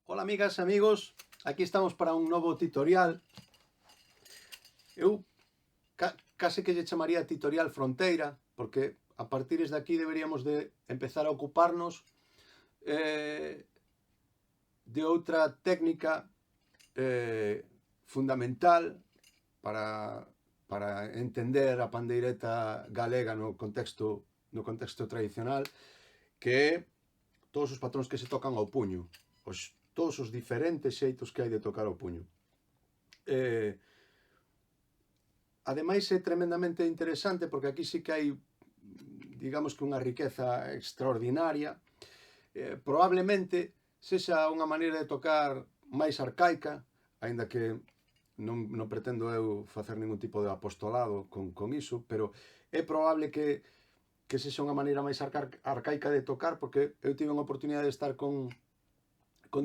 Ola amigas e amigos, aquí estamos para un novo tutorial. Eu case que lle chamaría tutorial fronteira, porque a partir de aquí deberíamos de empezar a ocuparnos de outra técnica fundamental para entender a pandeireta galega no contexto tradicional, que é todos os patróns que se tocan ao puño, todos os diferentes xeitos que hai de tocar o puño. Ademais é tremendamente interesante porque aquí sí que hai, digamos que unha riqueza extraordinaria. Probablemente sexa unha maneira de tocar máis arcaica, aínda que non pretendo eu facer ningún tipo de apostolado con iso, pero é probable que sexa unha maneira máis arcaica de tocar, porque eu tive unha oportunidade de estar con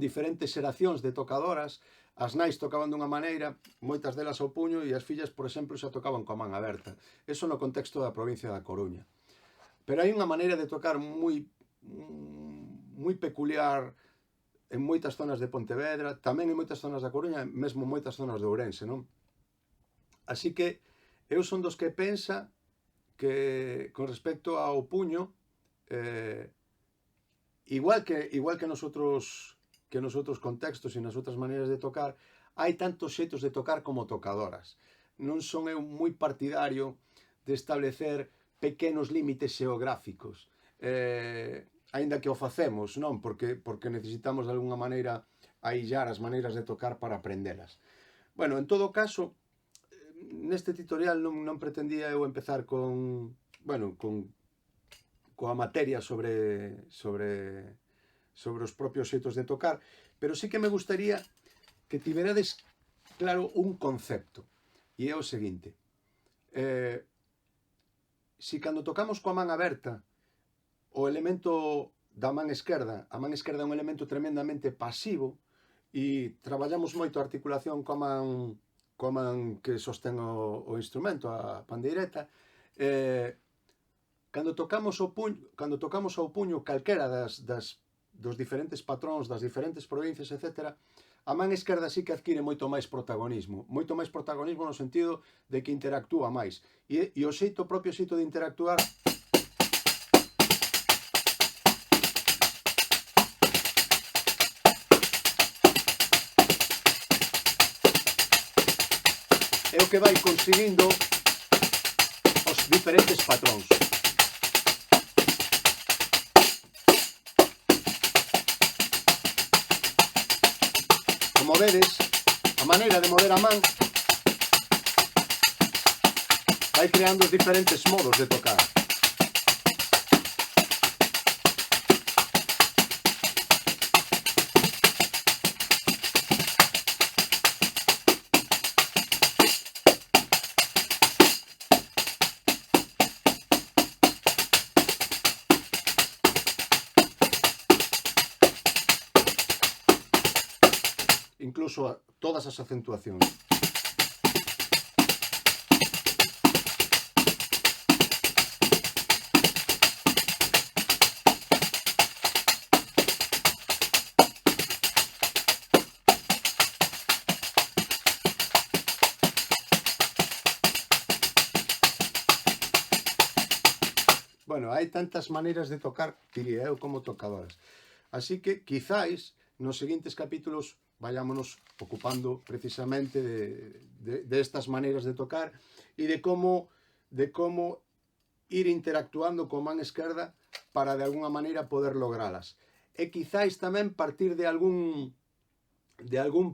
diferentes xeracións de tocadoras. As nais tocaban dunha maneira, moitas delas ao puño, e as fillas, por exemplo, xa tocaban coa man aberta. Eso no contexto da provincia da Coruña. Pero hai unha maneira de tocar moi peculiar en moitas zonas de Pontevedra, tamén en moitas zonas da Coruña, mesmo en moitas zonas de Ourense, non? Así que eu son dos que pensa que con respecto ao puño, igual que nos outros contextos e nas outras maneiras de tocar, hai tantos xeitos de tocar como tocadoras. Non son eu moi partidario de establecer pequenos límites xeográficos, aínda que o facemos, non? Porque necesitamos de alguna maneira aillar as maneiras de tocar para aprendelas. Bueno, en todo caso, neste tutorial non pretendía eu empezar coa materia sobre os propios xeitos de tocar, pero sí que me gustaría que tiverades claro un concepto, e é o seguinte: si cando tocamos coa man aberta, o elemento da man esquerda, a man esquerda é un elemento tremendamente pasivo, e traballamos moito a articulación coa man que sostén o instrumento, a pandeireta, cando tocamos ao puño calquera dos diferentes patróns, das diferentes provincias, etc., a man esquerda sí que adquire moito máis protagonismo no sentido de que interactúa máis, e o propio xeito de interactuar é o que vai conseguindo os diferentes patróns. Como vedes, a maneira de mover a man vai creando os diferentes modos de tocar. Incluso todas as acentuacións. Bueno, hai tantas maneiras de tocar, diría eu, como tocadoras. Así que, quizáis, nos seguintes capítulos vayámonos ocupando precisamente de estas maneiras de tocar e de como ir interactuando con man esquerda para de alguna maneira poder logralas. E quizáis tamén partir de algún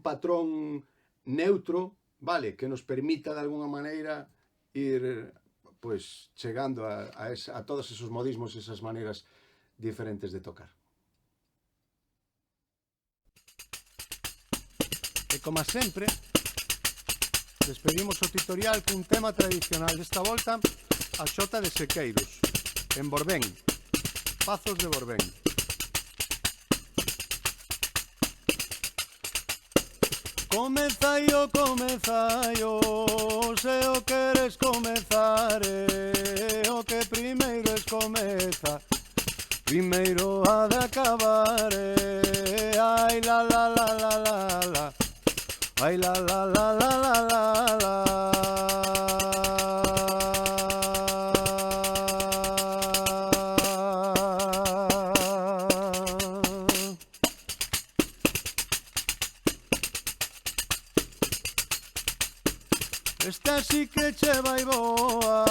patrón neutro, vale, que nos permita de alguna maneira ir chegando a todos esos modismos e esas maneiras diferentes de tocar. E como sempre, despedimos o tutorial cun tema tradicional, desta volta a xota de Sequeiros, en Borbén, Pazos de Borbén. Comezai, se o queres comezar, o que primeiro es comeza. primeiro ha de acabar, ai la la la la la la, ai la la la la la la la. Esta sí que che vai boa,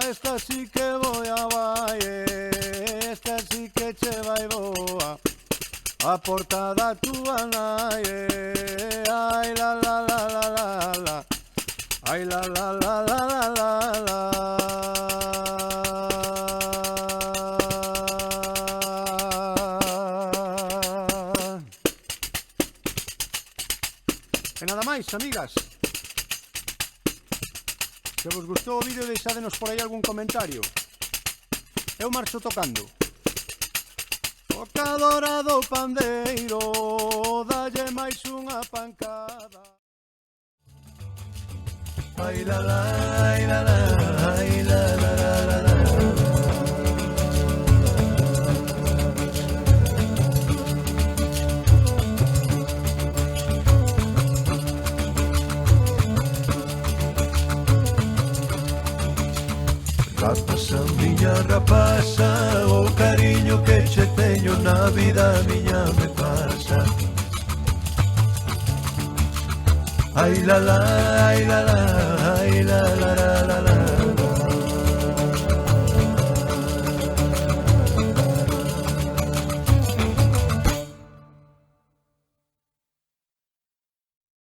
esta sí que voy a valle, esta sí que che vai boa, a portada túa nai, ai la la la la la la, ai la la la la la la la. E nada máis, amigas. Se vos gustou o vídeo, deixádenos por aí algún comentario. Eu marcho tocando. Tocadora do pandeiro, dalle máis unha pancada. Ai la la, ai la la, ai la la la la la. Rapaza, miña rapaza, o cariño que che teño na vida miña me pasa. Ai la la, ai la la.